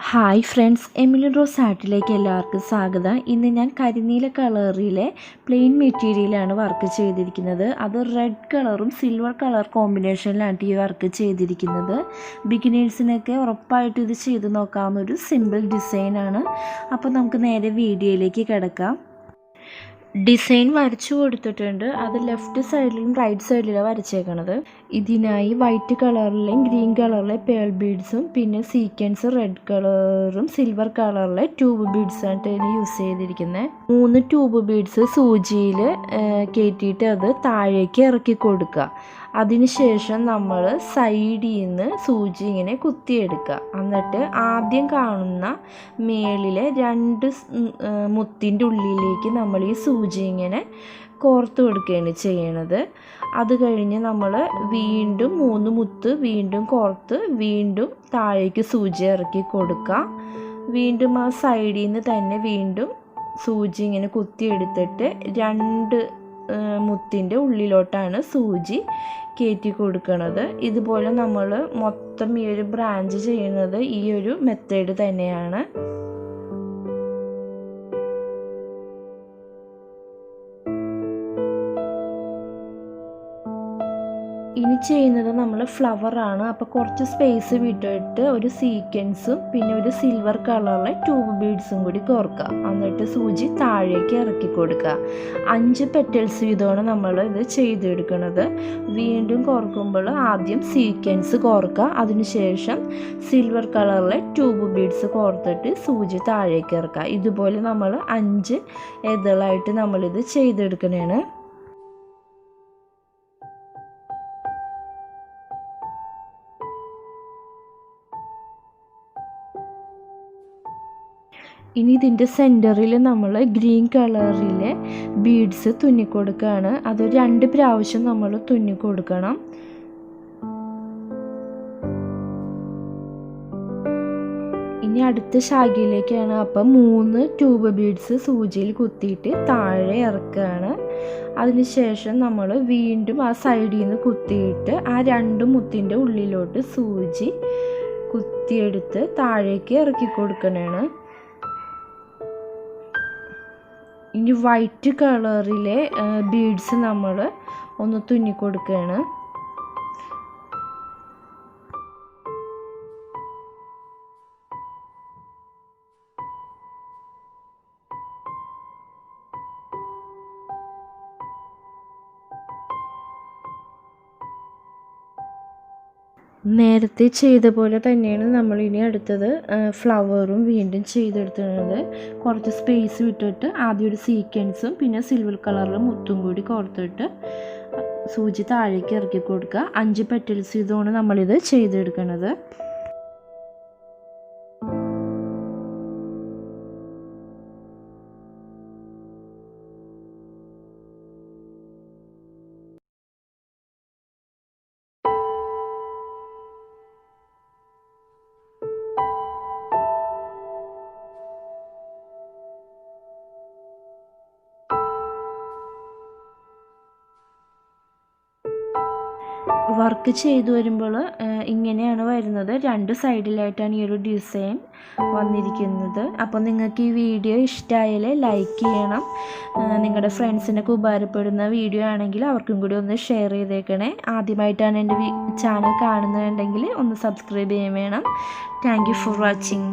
Hi friends, Emilin rose ആർട്ടിലേക്ക് എല്ലാവർക്കും സ്വാഗതം. ഇന്ന് ഞാൻ കരിനീല കളറിലെ പ്ലെയിൻ മെറ്റീരിയലാണ് വർക്ക് ചെയ്തിരിക്കുന്നത്. അത് റെഡ് കളറും സിൽവർ കളർ കോമ്പിനേഷനിലാണ് ഈ വർക്ക് ചെയ്തിരിക്കുന്നത്. ബിഗിനേഴ്സിനൊക്കെ ഉറപ്പായിട്ട് ഇത് ചെയ്ത് നോക്കാവുന്ന ഒരു സിമ്പിൾ ഡിസൈനാണ്. അപ്പോൾ നമുക്ക് നേരെ വീഡിയോയിലേക്ക് കിടക്കാം. ഡിസൈൻ വരച്ചു കൊടുത്തിട്ടുണ്ട്. അത് ലെഫ്റ്റ് സൈഡിലും റൈറ്റ് സൈഡിലും വരച്ചേക്കണത്. ഇതിനായി വൈറ്റ് കളറിലെയും ഗ്രീൻ കളറിലെ പേൾ ബീഡ്സും പിന്നെ സീക്വൻസ് റെഡ് കളറും സിൽവർ കളറിലെ ട്യൂബ് ബീഡ്സായിട്ട് യൂസ് ചെയ്തിരിക്കുന്നത്. 3 ട്യൂബ് ബീഡ്സ് സൂചിയിൽ കയറ്റിയിട്ട് അത് താഴേക്ക് ഇറക്കി കൊടുക്കുക. അതിനുശേഷം നമ്മൾ സൈഡിൽ നിന്ന് സൂചി ഇങ്ങനെ കുത്തിയെടുക്കുക. എന്നിട്ട് ആദ്യം കാണുന്ന മേളിലെ 2 മുത്തിൻ്റെ ഉള്ളിലേക്ക് നമ്മൾ ഈ സൂചി ഇങ്ങനെ കോർത്ത് കൊടുക്കുകയാണ് ചെയ്യണത്. അത് കഴിഞ്ഞ് നമ്മൾ വീണ്ടും 3 മുത്ത് വീണ്ടും കോർത്ത് വീണ്ടും താഴേക്ക് സൂചി ഇറക്കി കൊടുക്കുക. വീണ്ടും ആ സൈഡിൽ നിന്ന് തന്നെ വീണ്ടും സൂചി ഇങ്ങനെ കുത്തിയെടുത്തിട്ട് 2 മുത്തിൻ്റെ ഉള്ളിലോട്ടാണ് സൂചി കയറ്റി കൊടുക്കുന്നത്. ഇതുപോലെ നമ്മൾ മൊത്തം ഈ ഒരു ബ്രാഞ്ച് ചെയ്യുന്നത് ഈ ഒരു മെത്തേഡ് തന്നെയാണ്. ഇനി ചെയ്യുന്നത് നമ്മൾ ഫ്ലവറാണ്. അപ്പോൾ കുറച്ച് സ്പേസ് വിട്ടിട്ട് ഒരു സീക്വൻസും പിന്നെ ഒരു സിൽവർ കളറിലെ ട്യൂബ് ബീഡ്സും കൂടി കോർക്കുക. എന്നിട്ട് സൂചി താഴേക്ക് ഇറക്കി കൊടുക്കുക. 5 പെറ്റൽസ് വീതമാണ് നമ്മൾ ഇത് ചെയ്തെടുക്കുന്നത്. വീണ്ടും കോർക്കുമ്പോൾ ആദ്യം സീക്വൻസ് കോർക്കുക. അതിനുശേഷം സിൽവർ കളറിലെ ട്യൂബ് ബീഡ്സ് കോർത്തിട്ട് സൂചി താഴേക്ക് ഇറക്കുക. ഇതുപോലെ നമ്മൾ 5 ഇതളായിട്ട് നമ്മളിത് ചെയ്തെടുക്കണേണ്. ഇനി ഇതിൻ്റെ സെൻറ്ററിൽ നമ്മൾ ഗ്രീൻ കളറിലെ ബീഡ്സ് തുന്നിക്കൊടുക്കുകയാണ്. അത് 2 പ്രാവശ്യം നമ്മൾ തുന്നിക്കൊടുക്കണം. ഇനി അടുത്ത ശാഖയിലേക്കാണ്. അപ്പം 3 ട്യൂബ് ബീഡ്സ് സൂചിയിൽ കുത്തിയിട്ട് താഴെ ഇറക്കുകയാണ്. അതിനുശേഷം നമ്മൾ വീണ്ടും ആ സൈഡിൽ നിന്ന് കുത്തിയിട്ട് ആ 2 മുത്തിൻ്റെ ഉള്ളിലോട്ട് സൂചി കുത്തിയെടുത്ത് താഴേക്ക് ഇറക്കി കൊടുക്കണതാണ്. ഇനി വൈറ്റ് കളറിലെ ബീഡ്സ് നമ്മൾ ഒന്ന് തുന്നിക്കൊടുക്കുകയാണ്. നേരത്തെ ചെയ്ത പോലെ തന്നെയാണ് നമ്മളിനി അടുത്തത് ഫ്ലവറും വീണ്ടും ചെയ്തെടുക്കുന്നത്. കുറച്ച് സ്പേസ് വിട്ടിട്ട് ആദ്യം ഒരു സീക്വൻസും പിന്നെ സിൽവർ കളറിലെ മുത്തും കൂടി കോർത്തിട്ട് സൂചി താഴേക്ക് ഇറക്കി കൊടുക്കുക. 5 പെറ്റൽസ് ഇതുകൊണ്ട് നമ്മളിത് ചെയ്തെടുക്കുന്നത്. വർക്ക് ചെയ്തു വരുമ്പോൾ ഇങ്ങനെയാണ് വരുന്നത്. 2 സൈഡിലായിട്ടാണ് ഈ ഒരു ഡിസൈൻ വന്നിരിക്കുന്നത്. അപ്പോൾ നിങ്ങൾക്ക് ഈ വീഡിയോ ഇഷ്ടമായാൽ ലൈക്ക് ചെയ്യണം. നിങ്ങളുടെ ഫ്രണ്ട്സിനൊക്കെ ഉപകാരപ്പെടുന്ന വീഡിയോ ആണെങ്കിൽ അവർക്കും കൂടി ഒന്ന് ഷെയർ ചെയ്തേക്കണേ. ആദ്യമായിട്ടാണ് എൻ്റെ ചാനൽ കാണുന്നതുണ്ടെങ്കിൽ ഒന്ന് സബ്സ്ക്രൈബ് ചെയ്യാൻ വേണം. Thank you for watching.